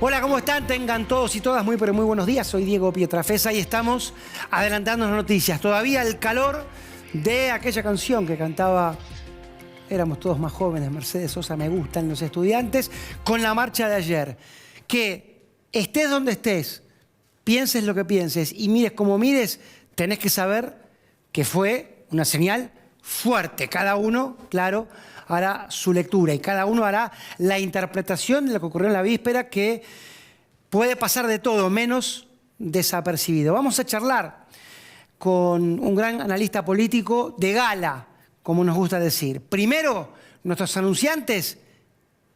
Hola, ¿cómo están? Tengan todos y todas muy, pero muy buenos días. Soy Diego Pietrafesa y estamos adelantando las noticias. Todavía el calor de aquella canción que cantaba, éramos todos más jóvenes, Mercedes Sosa, Me Gustan los Estudiantes, con la marcha de ayer. Que estés donde estés, pienses lo que pienses y mires como mires, tenés que saber que fue una señal fuerte. Cada uno, claro, hará su lectura y cada uno hará la interpretación de lo que ocurrió en la víspera, que puede pasar de todo menos desapercibido. Vamos a charlar con un gran analista político de gala, como nos gusta decir. Primero, nuestros anunciantes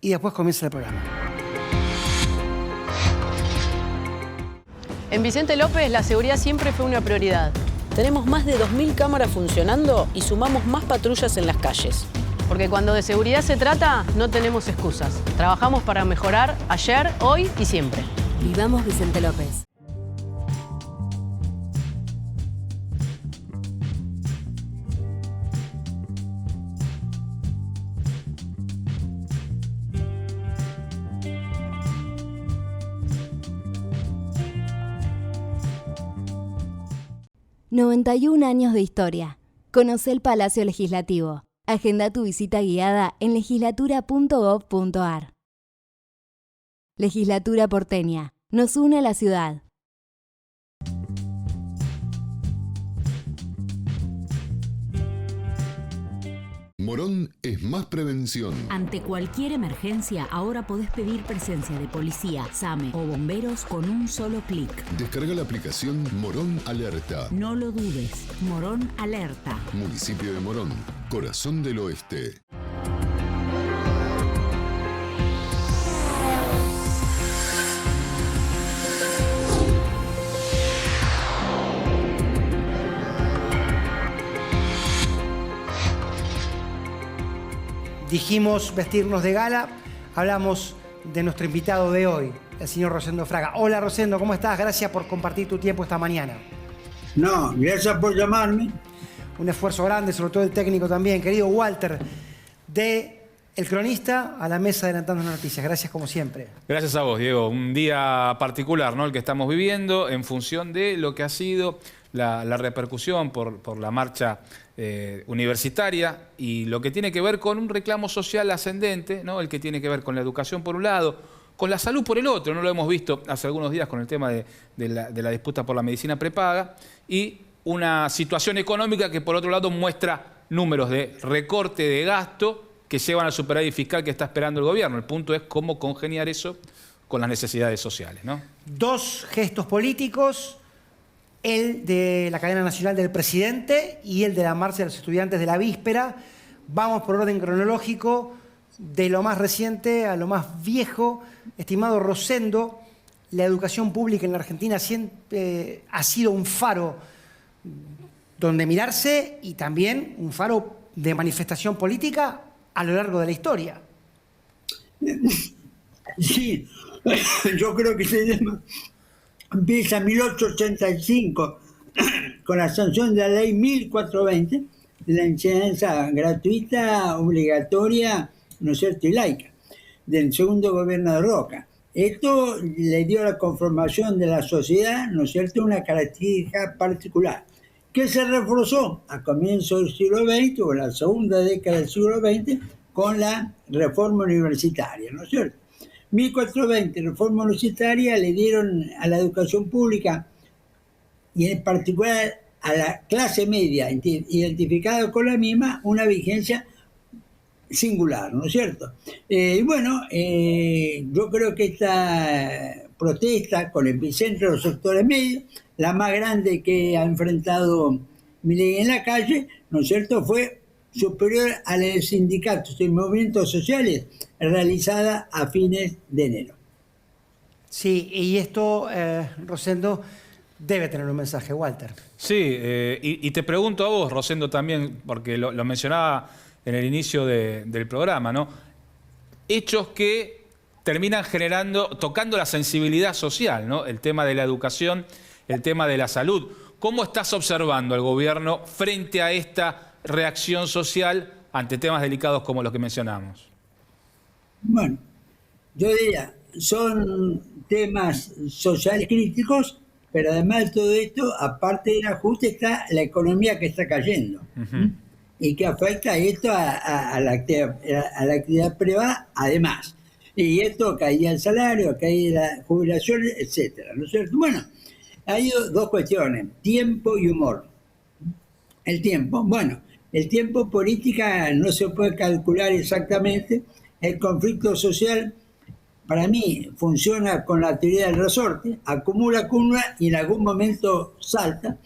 y después comienza el programa. En Vicente López la seguridad siempre fue una prioridad. Tenemos más de 2.000 cámaras funcionando y sumamos más patrullas en las calles. Porque cuando de seguridad se trata, no tenemos excusas. Trabajamos para mejorar ayer, hoy y siempre. Vivamos Vicente López. ...91 años de historia. Conoce el Palacio Legislativo. Agenda tu visita guiada en legislatura.gov.ar. Legislatura porteña. Nos une a la ciudad. Morón es más prevención. Ante cualquier emergencia, ahora podés pedir presencia de policía, SAME o bomberos con un solo clic. Descarga la aplicación Morón Alerta. No lo dudes. Morón Alerta. Municipio de Morón, corazón del oeste. Dijimos vestirnos de gala, hablamos de nuestro invitado de hoy, el señor Rosendo Fraga. Hola Rosendo, ¿cómo estás? Gracias por compartir tu tiempo esta mañana. No, gracias por llamarme. Un esfuerzo grande, sobre todo el técnico también. Querido Walter, de El Cronista a la mesa adelantando las noticias. Gracias como siempre. Gracias a vos, Diego. Un día particular, ¿no?, el que estamos viviendo en función de lo que ha sido la repercusión por la marcha universitaria y lo que tiene que ver con un reclamo social ascendente, ¿no?, el que tiene que ver con la educación por un lado, con la salud por el otro. No lo hemos visto hace algunos días con el tema de la disputa por la medicina prepaga, y una situación económica que por otro lado muestra números de recorte de gasto que llevan al superávit fiscal que está esperando el gobierno. El punto es cómo congeniar eso con las necesidades sociales, ¿no? Dos gestos políticos, el de la cadena nacional del presidente y el de la marcha de los estudiantes de la víspera. Vamos por orden cronológico, de lo más reciente a lo más viejo. Estimado Rosendo, la educación pública en la Argentina siempre ha sido un faro donde mirarse y también un faro de manifestación política a lo largo de la historia. Sí, yo creo que se llama... Empieza en 1885 con la sanción de la ley 1420, de la enseñanza gratuita, obligatoria, ¿no es cierto?, y laica, del segundo gobierno de Roca. Esto le dio a la conformación de la sociedad, ¿no es cierto?, una característica particular, que se reforzó a comienzos del siglo XX o en la segunda década del siglo XX con la reforma universitaria, ¿no es cierto? 1420, reforma universitaria, le dieron a la educación pública y en particular a la clase media identificada con la misma una vigencia singular, ¿no es cierto? Yo creo que esta protesta con el epicentro de los sectores medios, la más grande que ha enfrentado Milei en la calle, ¿no es cierto?, fue superior a la de sindicatos y movimientos sociales realizada a fines de enero. Sí, y esto, Rosendo, debe tener un mensaje, Walter. Sí, y te pregunto a vos, Rosendo, también, porque lo mencionaba en el inicio del programa, ¿no? Hechos que terminan tocando la sensibilidad social, ¿no? El tema de la educación, el tema de la salud. ¿Cómo estás observando al gobierno frente a esta reacción social ante temas delicados como los que mencionamos? Bueno, yo diría, son temas sociales críticos, pero además de todo esto, aparte del ajuste, está la economía que está cayendo. Y que afecta esto a la actividad privada, además. Y esto caía el salario, caía la jubilación, etcétera, ¿no es cierto? Bueno, hay dos cuestiones, tiempo y humor. El tiempo, bueno, el tiempo política no se puede calcular exactamente. El conflicto social, para mí, funciona con la teoría del resorte, acumula y en algún momento salta.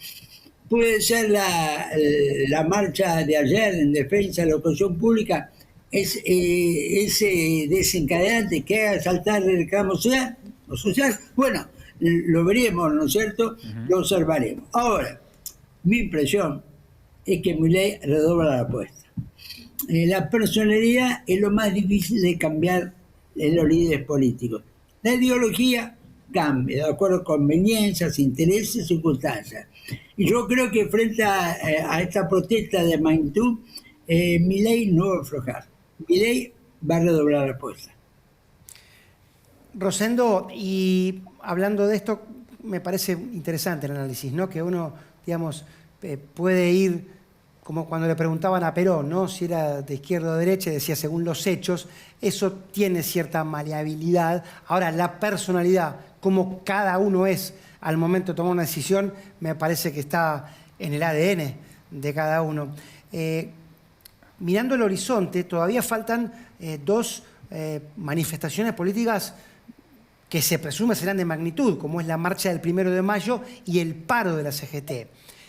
Puede ser la marcha de ayer en defensa de la educación pública, ese desencadenante que haga saltar el reclamo social. Bueno, lo veremos, ¿no es cierto? Lo observaremos. Ahora, mi impresión es que Milei redobla la apuesta. La personalidad es lo más difícil de cambiar en los líderes políticos. La ideología cambia, de acuerdo a conveniencias, intereses, circunstancias. Y yo creo que frente a esta protesta de magnitud, Milei no va a aflojar. Milei va a redoblar la apuesta. Rosendo, y hablando de esto, me parece interesante el análisis, ¿no? Que uno, digamos, puede ir, como cuando le preguntaban a Perón, ¿no? Si era de izquierda o de derecha, decía según los hechos, eso tiene cierta maleabilidad. Ahora, la personalidad, como cada uno es al momento de tomar una decisión, me parece que está en el ADN de cada uno. Mirando el horizonte, todavía faltan dos manifestaciones políticas que se presume serán de magnitud, como es la marcha del 1 de mayo y el paro de la CGT,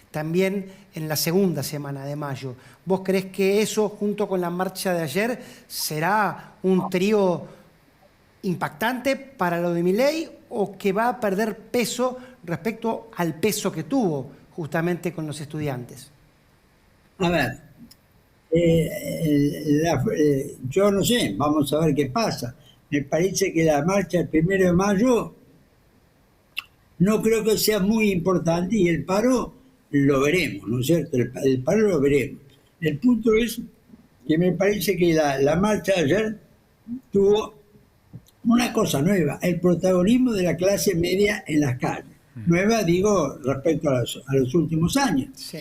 también en la segunda semana de mayo. ¿Vos creés que eso, junto con la marcha de ayer, será un trío impactante para lo de Milei o que va a perder peso respecto al peso que tuvo justamente con los estudiantes? A ver, yo no sé, vamos a ver qué pasa. Me parece que la marcha del 1 de mayo no creo que sea muy importante y el paro lo veremos, ¿no es cierto? El paro lo veremos. El punto es que me parece que la marcha de ayer tuvo una cosa nueva, el protagonismo de la clase media en las calles. Nueva, digo, respecto a los últimos años. Sí.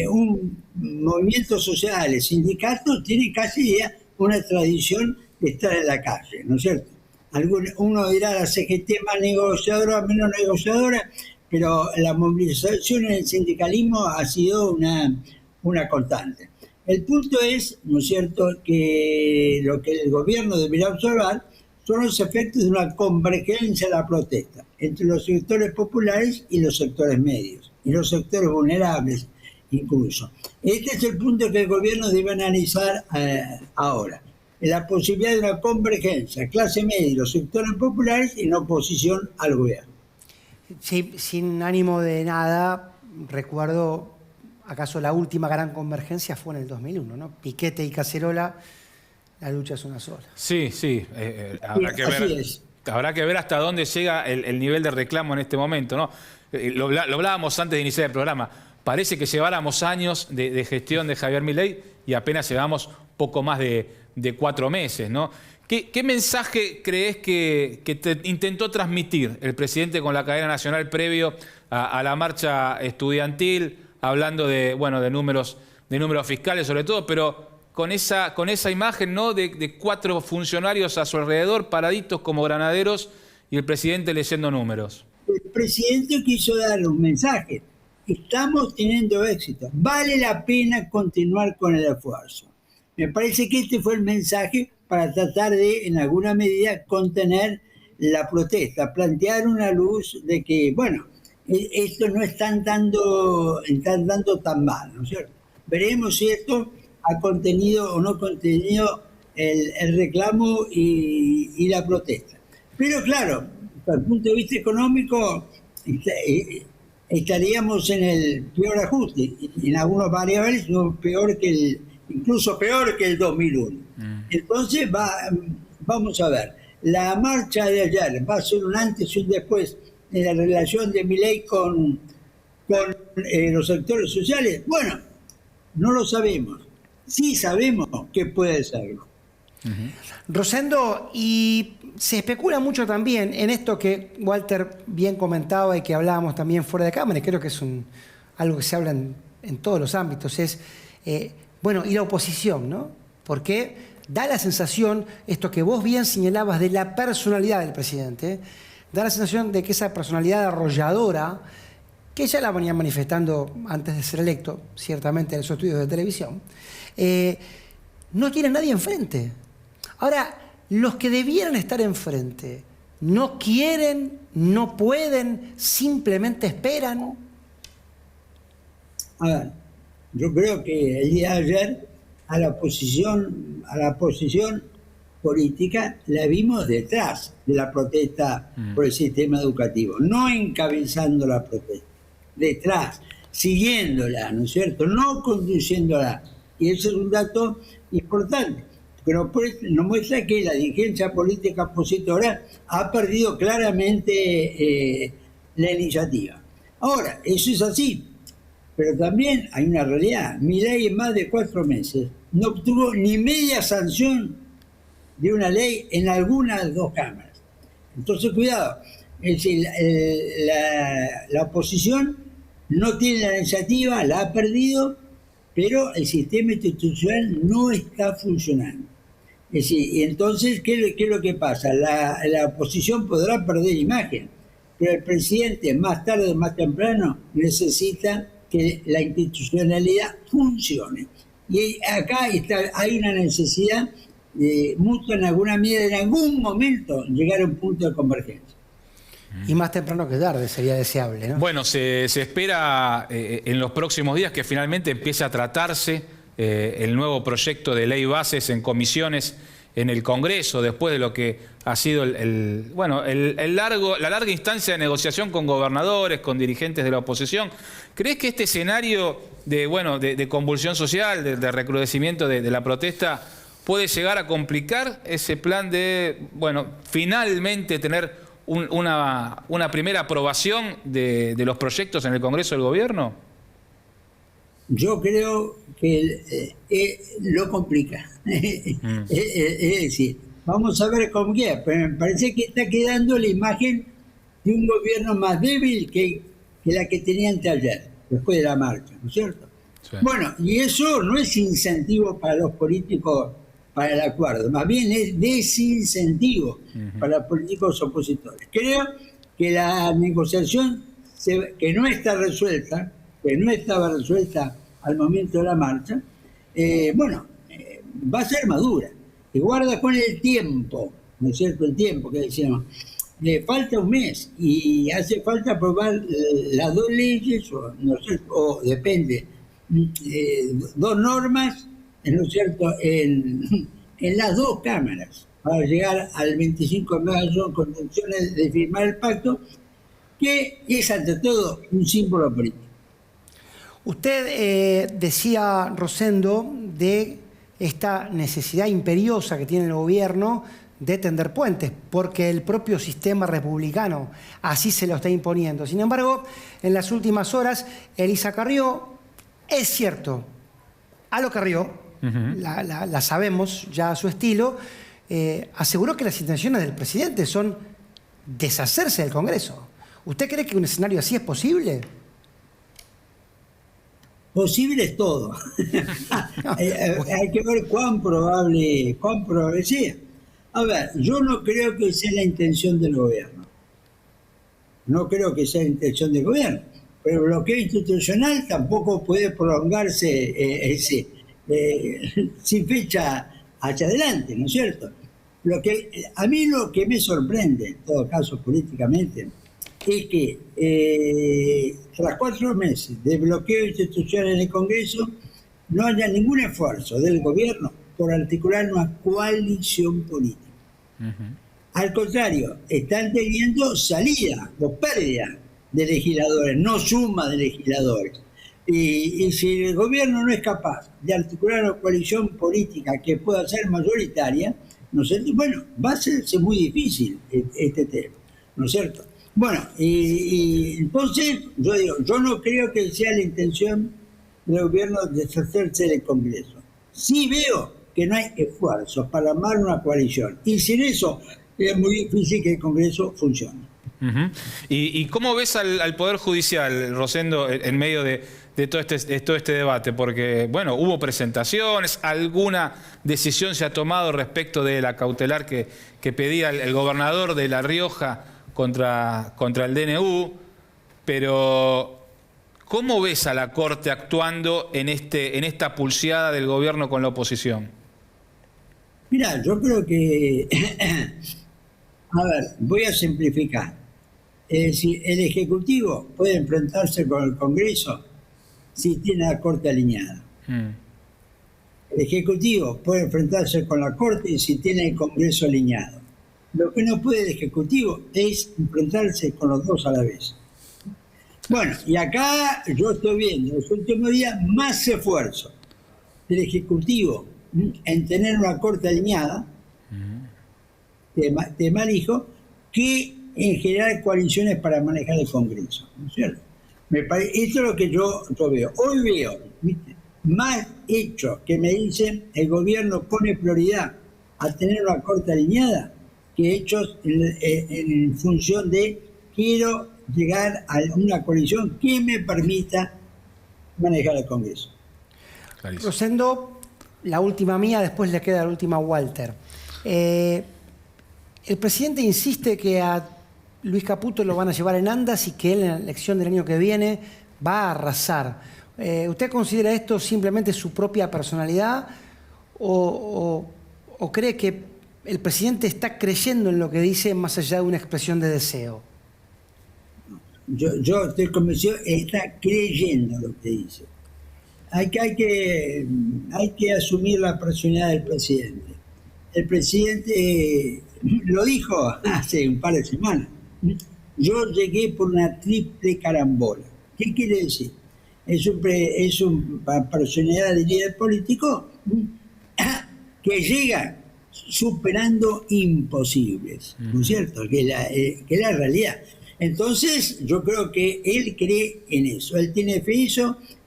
Un movimiento social, sindicatos, tiene casi ya una tradición de estar en la calle, ¿no es cierto? Uno dirá la CGT más negociadora, menos negociadora, pero la movilización en el sindicalismo ha sido una constante. El punto es, ¿no es cierto?, que lo que el gobierno debería observar son los efectos de una convergencia de la protesta entre los sectores populares y los sectores medios, y los sectores vulnerables incluso. Este es el punto que el gobierno debe analizar ahora. La posibilidad de una convergencia, clase media y los sectores populares en oposición al gobierno. Sí, sin ánimo de nada, recuerdo, acaso la última gran convergencia fue en el 2001, ¿no? Piquete y Cacerola, la lucha es una sola. Sí, habrá que ver hasta dónde llega el nivel de reclamo en este momento, ¿no? Lo hablábamos antes de iniciar el programa. Parece que lleváramos años de gestión de Javier Milei y apenas llevamos poco más de 4 meses, ¿no? ¿Qué mensaje crees que te intentó transmitir el presidente con la cadena nacional previo a la marcha estudiantil, hablando de números fiscales sobre todo, pero con esa imagen, ¿no?, de 4 funcionarios a su alrededor, paraditos como granaderos, y el presidente leyendo números? El presidente quiso dar un mensaje. Estamos teniendo éxito. Vale la pena continuar con el esfuerzo. Me parece que este fue el mensaje para tratar de, en alguna medida, contener la protesta, plantear una luz de que, bueno, esto no están dando tan mal, ¿no es cierto? Veremos si esto ha contenido o no contenido el reclamo y la protesta. Pero claro, desde el punto de vista económico, estaríamos en el peor ajuste, en algunas variables incluso peor que el 2001. Entonces vamos a ver, la marcha de ayer va a ser un antes y un después en la relación de Milei con los sectores sociales. Bueno, no lo sabemos. Sí sabemos que puede serlo. Rosendo, y se especula mucho también en esto que Walter bien comentaba y que hablábamos también fuera de cámara, y creo que es algo que se habla en todos los ámbitos, es, y la oposición, ¿no? Porque da la sensación, esto que vos bien señalabas de la personalidad del presidente, da la sensación de que esa personalidad arrolladora, que ya la venía manifestando antes de ser electo, ciertamente en esos estudios de televisión, no tiene nadie enfrente. Ahora, los que debieran estar enfrente, no quieren, no pueden, simplemente esperan. A ver, yo creo que el día de ayer a la oposición política la vimos detrás de la protesta por el sistema educativo, no encabezando la protesta, detrás, siguiéndola, ¿no es cierto? No conduciéndola. Y ese es un dato importante, pero nos muestra que la dirigencia política opositora ha perdido claramente la iniciativa. Ahora, eso es así, pero también hay una realidad. Milei en más de 4 meses no obtuvo ni media sanción de una ley en alguna de las 2 cámaras. Entonces, cuidado, es decir, la oposición no tiene la iniciativa, la ha perdido, pero el sistema institucional no está funcionando. Es decir, y entonces, ¿qué es lo que pasa? La oposición podrá perder imagen, pero el presidente, más tarde o más temprano, necesita que la institucionalidad funcione. Y acá hay una necesidad mutua en alguna medida, en algún momento, llegar a un punto de convergencia. Y más temprano que tarde sería deseable, ¿no? Bueno, se espera en los próximos días que finalmente empiece a tratarse el nuevo proyecto de ley bases en comisiones en el Congreso, después de lo que ha sido la larga instancia de negociación con gobernadores, con dirigentes de la oposición. ¿Crees que este escenario de convulsión social, de recrudecimiento de la protesta, puede llegar a complicar ese plan de, finalmente tener una primera aprobación de los proyectos en el Congreso del Gobierno? Yo creo que lo complica. Es decir, vamos a ver cómo queda, pero me parece que está quedando la imagen de un gobierno más débil que la que tenía anteayer, después de la marcha, ¿no es cierto? Sí. Bueno, y eso no es incentivo para los políticos para el acuerdo, más bien es desincentivo para los políticos opositores. Creo que la negociación que no estaba resuelta al momento de la marcha, va a ser madura, que guarda con el tiempo, ¿no es cierto? El tiempo que decíamos, le falta un mes y hace falta aprobar las 2 leyes, o depende, 2 normas, ¿no es cierto?, en las 2 cámaras, para llegar al 25 de mayo con intenciones de firmar el pacto, que es ante todo un símbolo político. Usted decía, Rosendo, de esta necesidad imperiosa que tiene el gobierno de tender puentes, porque el propio sistema republicano así se lo está imponiendo. Sin embargo, en las últimas horas, Elisa Carrió, es cierto, a lo Carrió, la sabemos ya a su estilo, aseguró que las intenciones del presidente son deshacerse del Congreso. ¿Usted cree que un escenario así es posible? Posible es todo. Hay que ver cuán probable sea. A ver, yo no creo que sea la intención del gobierno. No creo que sea la intención del gobierno. Pero el bloqueo institucional tampoco puede prolongarse sin fecha hacia adelante, ¿no es cierto? A mí lo que me sorprende, en todo caso políticamente, es que tras 4 meses de bloqueo institucional en el Congreso no haya ningún esfuerzo del gobierno por articular una coalición política. Al contrario, están teniendo salida o pérdida de legisladores, no suma de legisladores. Y si el gobierno no es capaz de articular una coalición política que pueda ser mayoritaria, ¿no es cierto? Bueno, va a ser muy difícil este tema, ¿no es cierto? Bueno, y entonces yo no creo que sea la intención del gobierno deshacerse del Congreso. Sí veo que no hay esfuerzos para armar una coalición. Y sin eso es muy difícil que el Congreso funcione. Uh-huh. ¿Y cómo ves al Poder Judicial, Rosendo, en medio de todo este debate? Porque, bueno, hubo presentaciones, alguna decisión se ha tomado respecto de la cautelar que pedía el gobernador de La Rioja contra el DNU, pero ¿cómo ves a la Corte actuando en esta pulseada del gobierno con la oposición? Mira, yo creo que, a ver, voy a simplificar. Es decir, el Ejecutivo puede enfrentarse con el Congreso si tiene la Corte alineada. El Ejecutivo puede enfrentarse con la Corte si tiene el Congreso alineado. Lo que no puede el Ejecutivo es enfrentarse con los dos a la vez. Bueno, y acá yo estoy viendo en los últimos días más esfuerzo del Ejecutivo en tener una Corte alineada, de Malijo, que en generar coaliciones para manejar el Congreso, ¿no es cierto? Esto es lo que yo veo. Hoy veo, ¿viste?, más hechos que me dicen el gobierno pone prioridad a tener una Corte alineada que hechos en función de quiero llegar a una coalición que me permita manejar el Congreso. Clarísimo. Rosendo, la última mía, después le queda la última a Walter. El presidente insiste que a Luis Caputo lo van a llevar en andas y que él en la elección del año que viene va a arrasar. ¿Usted considera esto simplemente su propia personalidad o cree que el presidente está creyendo en lo que dice más allá de una expresión de deseo? Yo estoy convencido, está creyendo lo que dice. Hay que asumir la personalidad del presidente. El presidente lo dijo hace un par de semanas. Yo llegué por una triple carambola. ¿Qué quiere decir? Es una personalidad de líder político que llega superando imposibles, ¿no es cierto? Que es la realidad. Entonces, yo creo que él cree en eso. Él tiene fe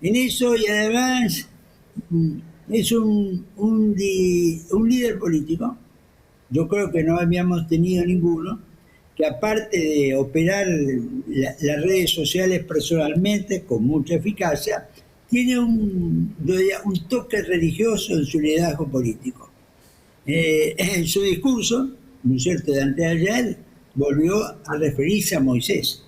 en eso y además es un líder político. Yo creo que no habíamos tenido ninguno que, aparte de operar las redes sociales personalmente con mucha eficacia, tiene un toque religioso en su liderazgo político. En su discurso, ¿no es cierto?, de antes de ayer, volvió a referirse a Moisés.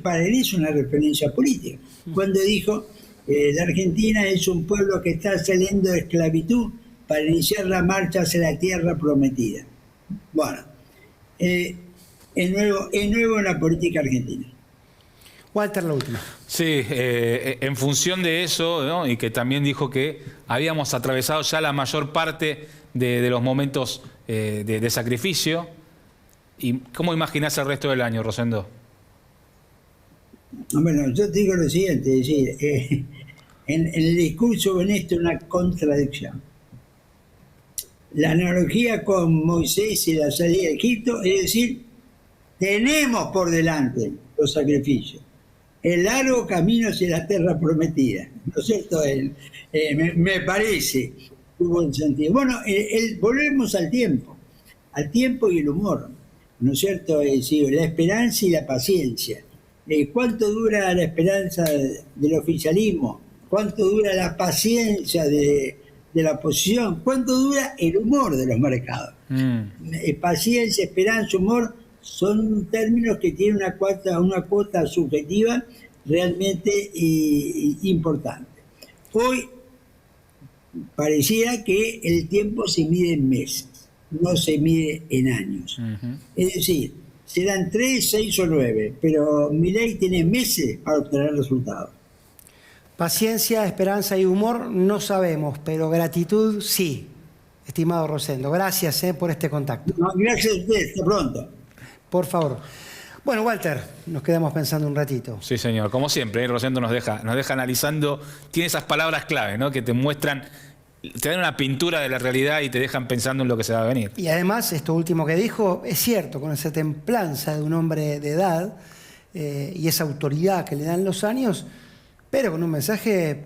Para él es una referencia política. Cuando dijo, la Argentina es un pueblo que está saliendo de esclavitud para iniciar la marcha hacia la tierra prometida. Bueno, es nuevo en la política argentina. Walter, la última. Sí, en función de eso, ¿no?, y que también dijo que habíamos atravesado ya la mayor parte de los momentos de sacrificio. ¿Y cómo imaginás el resto del año, Rosendo? Bueno, yo te digo lo siguiente, es decir, en el discurso ven esto una contradicción. La analogía con Moisés y la salida de Egipto, es decir, tenemos por delante los sacrificios, el largo camino hacia la tierra prometida, ¿no es cierto? Me parece, tuvo un sentido. Bueno, volvemos al tiempo y el humor, ¿no es cierto? Es decir, la esperanza y la paciencia. ¿Cuánto dura la esperanza del oficialismo? ¿Cuánto dura la paciencia de la oposición? ¿Cuánto dura el humor de los mercados? Paciencia, esperanza, humor son términos que tienen una cuota subjetiva realmente importante. Hoy parecía que el tiempo se mide en meses, no se mide en años. Es decir, serán 3, 6 o 9, pero Milei tiene meses para obtener resultados. Paciencia, esperanza y humor no sabemos, pero gratitud sí, estimado Rosendo. Gracias por este contacto. No, gracias a usted, hasta pronto. Por favor. Bueno, Walter, nos quedamos pensando un ratito. Sí, señor. Como siempre, Rosendo nos deja analizando, tiene esas palabras clave, ¿no?, que te muestran, te dan una pintura de la realidad y te dejan pensando en lo que se va a venir. Y además, esto último que dijo es cierto, con esa templanza de un hombre de edad y esa autoridad que le dan los años, pero con un mensaje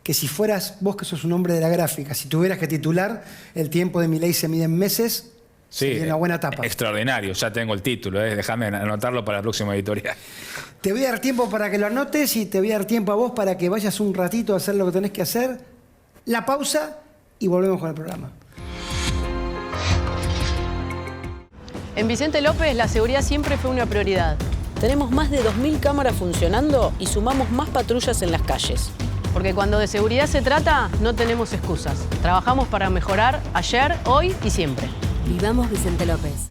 que si fueras, vos que sos un hombre de la gráfica, si tuvieras que titular, el tiempo de Milei se mide en meses, sí, sería una buena etapa. Extraordinario, ya tengo el título, déjame anotarlo para la próxima editorial. Te voy a dar tiempo para que lo anotes y te voy a dar tiempo a vos para que vayas un ratito a hacer lo que tenés que hacer. La pausa y volvemos con el programa. En Vicente López la seguridad siempre fue una prioridad. Tenemos más de 2.000 cámaras funcionando y sumamos más patrullas en las calles. Porque cuando de seguridad se trata, no tenemos excusas. Trabajamos para mejorar ayer, hoy y siempre. Vivamos Vicente López.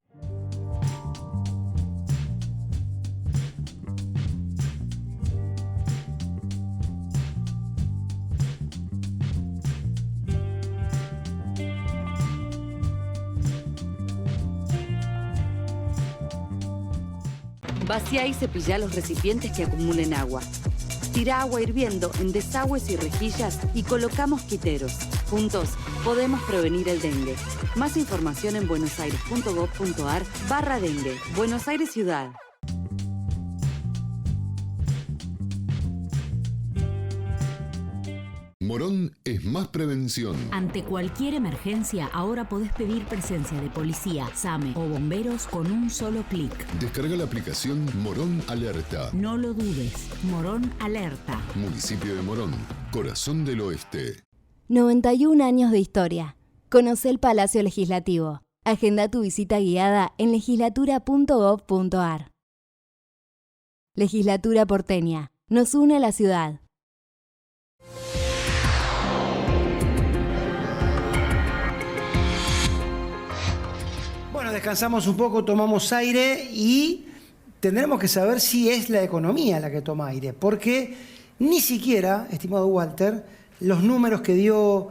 Vacía y cepilla los recipientes que acumulen agua. Tira agua hirviendo en desagües y rejillas y coloca mosquiteros. Juntos podemos prevenir el dengue. Más información en buenosaires.gov.ar/dengue. Buenos Aires Ciudad. Morón es más prevención. Ante cualquier emergencia, ahora podés pedir presencia de policía, SAME o bomberos con un solo clic. Descarga la aplicación Morón Alerta. No lo dudes. Morón Alerta. Municipio de Morón, corazón del oeste. 91 años de historia. Conoce el Palacio Legislativo. Agenda tu visita guiada en legislatura.gov.ar. Legislatura porteña. Nos une a la ciudad. Bueno, descansamos un poco, tomamos aire y tendremos que saber si es la economía la que toma aire, porque ni siquiera, estimado Walter, los números que dio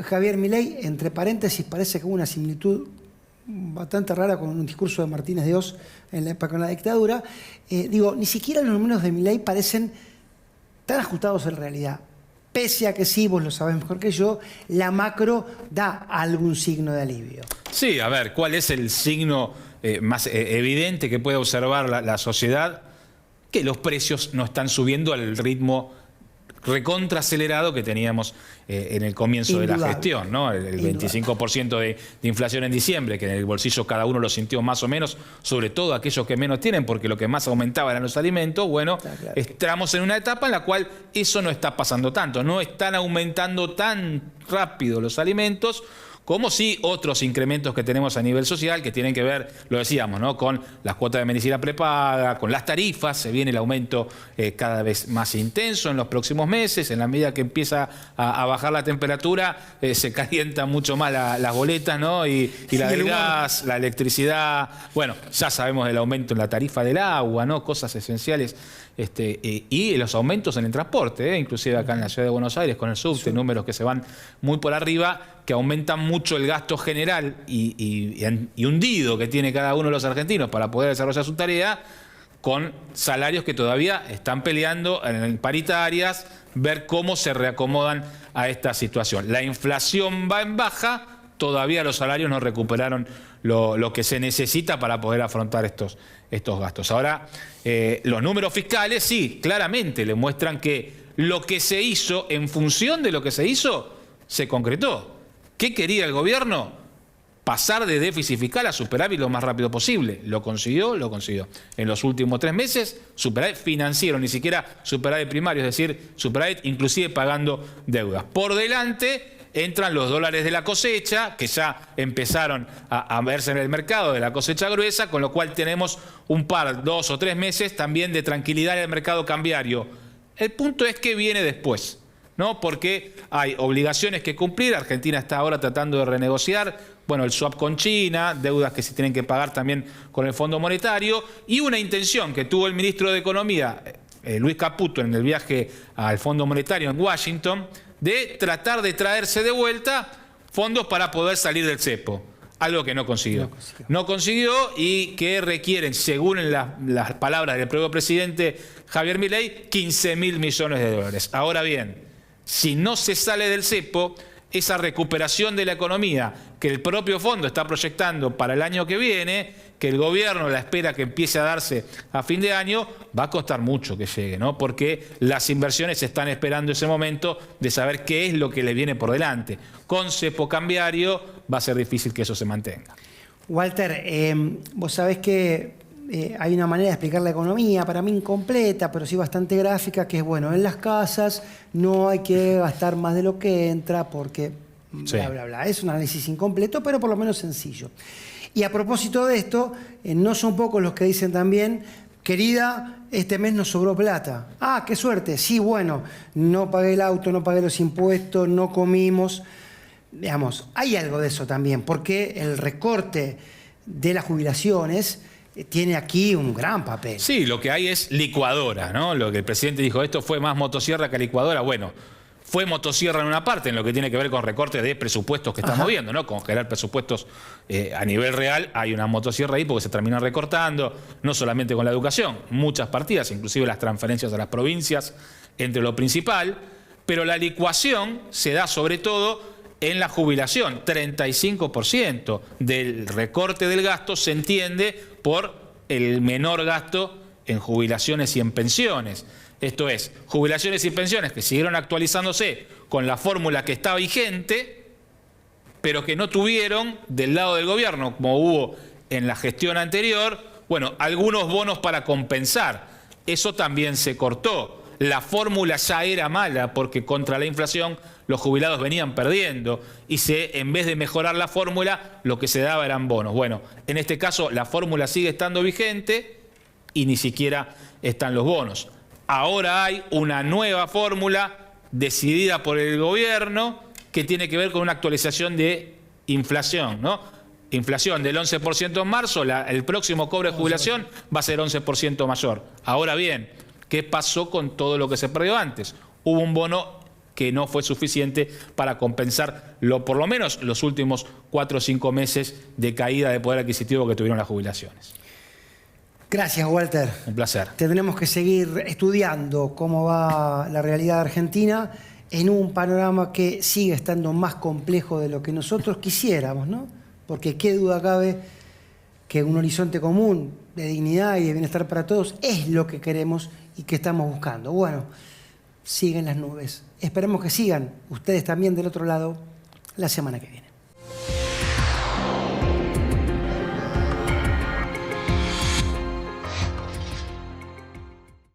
Javier Milei, entre paréntesis, parece que hubo una similitud bastante rara con un discurso de Martínez de Oz en la época de la dictadura, ni siquiera los números de Milei parecen tan ajustados en realidad. Pese a que sí, vos lo sabés mejor que yo, la macro da algún signo de alivio. Sí, a ver, ¿cuál es el signo más evidente que puede observar la sociedad? Que los precios no están subiendo al ritmo recontraacelerado que teníamos en el comienzo de la gestión, ¿no? El 25% de inflación en diciembre, que en el bolsillo cada uno lo sintió más o menos, sobre todo aquellos que menos tienen, porque lo que más aumentaba eran los alimentos. Bueno, claro, estamos en una etapa en la cual eso no está pasando tanto, no están aumentando tan rápido los alimentos, como sí otros incrementos que tenemos a nivel social que tienen que ver, lo decíamos, ¿no?, con las cuotas de medicina prepaga, con las tarifas. Se viene el aumento cada vez más intenso en los próximos meses. En la medida que empieza a bajar la temperatura, se calientan mucho más las boletas, ¿no? Y la del gas, la electricidad. Bueno, ya sabemos del aumento en la tarifa del agua, ¿no? Cosas esenciales. Y los aumentos en el transporte, inclusive acá en la ciudad de Buenos Aires con el subte, números que se van muy por arriba, que aumentan mucho el gasto general y hundido que tiene cada uno de los argentinos para poder desarrollar su tarea, con salarios que todavía están peleando en paritarias, ver cómo se reacomodan a esta situación. La inflación va en baja, todavía los salarios no recuperaron lo que se necesita para poder afrontar estos gastos. Ahora, los números fiscales sí, claramente le muestran que lo que se hizo, en función de lo que se hizo, se concretó. ¿Qué quería el gobierno? Pasar de déficit fiscal a superávit lo más rápido posible. ¿Lo consiguió? Lo consiguió. En los últimos 3 meses, superávit financiero, ni siquiera superávit primario, es decir, superávit inclusive pagando deudas. Por delante entran los dólares de la cosecha, que ya empezaron a verse en el mercado de la cosecha gruesa, con lo cual tenemos 2 o 3 meses también de tranquilidad en el mercado cambiario. El punto es que viene después, ¿no? Porque hay obligaciones que cumplir. Argentina está ahora tratando de renegociar, el swap con China, deudas que se tienen que pagar también con el Fondo Monetario, y una intención que tuvo el ministro de Economía, Luis Caputo, en el viaje al Fondo Monetario en Washington, de tratar de traerse de vuelta fondos para poder salir del cepo. Algo que no consiguió. No consiguió y que requieren, según las palabras del propio presidente Javier Milei, 15.000 millones de dólares. Ahora bien, si no se sale del cepo, esa recuperación de la economía que el propio fondo está proyectando para el año que viene, que el gobierno la espera que empiece a darse a fin de año, va a costar mucho que llegue, ¿no? Porque las inversiones están esperando ese momento de saber qué es lo que les viene por delante. Con cepo cambiario va a ser difícil que eso se mantenga. Walter, vos sabés que hay una manera de explicar la economía, para mí incompleta, pero sí bastante gráfica, que es, bueno, en las casas no hay que gastar más de lo que entra porque bla, bla, bla. Es un análisis incompleto, pero por lo menos sencillo. Y a propósito de esto, no son pocos los que dicen también, querida, este mes nos sobró plata. Ah, qué suerte. Sí, bueno, no pagué el auto, no pagué los impuestos, no comimos. Digamos, hay algo de eso también, porque el recorte de las jubilaciones tiene aquí un gran papel. Sí, lo que hay es licuadora, ¿no? Lo que el presidente dijo, esto fue más motosierra que licuadora. Bueno, fue motosierra en una parte, en lo que tiene que ver con recortes de presupuestos que estamos viendo, ¿no? Congelar presupuestos a nivel real, hay una motosierra ahí porque se terminan recortando, no solamente con la educación, muchas partidas, inclusive las transferencias a las provincias, entre lo principal, pero la licuación se da sobre todo en la jubilación. 35% del recorte del gasto se entiende por el menor gasto en jubilaciones y en pensiones. Esto es, jubilaciones y pensiones que siguieron actualizándose con la fórmula que está vigente, pero que no tuvieron del lado del gobierno, como hubo en la gestión anterior, bueno, algunos bonos para compensar. Eso también se cortó. La fórmula ya era mala porque contra la inflación los jubilados venían perdiendo y en vez de mejorar la fórmula, lo que se daba eran bonos. Bueno, en este caso la fórmula sigue estando vigente y ni siquiera están los bonos. Ahora hay una nueva fórmula decidida por el gobierno que tiene que ver con una actualización de inflación, ¿no? Inflación del 11% en marzo, el próximo cobro de jubilación va a ser 11% mayor. Ahora bien, ¿qué pasó con todo lo que se perdió antes? Hubo un bono que no fue suficiente para compensar por lo menos los últimos 4 o 5 meses de caída de poder adquisitivo que tuvieron las jubilaciones. Gracias, Walter. Un placer. Tendremos que seguir estudiando cómo va la realidad argentina en un panorama que sigue estando más complejo de lo que nosotros quisiéramos, ¿no? Porque qué duda cabe que un horizonte común de dignidad y de bienestar para todos es lo que queremos y que estamos buscando. Bueno, siguen las nubes. Esperemos que sigan ustedes también del otro lado la semana que viene.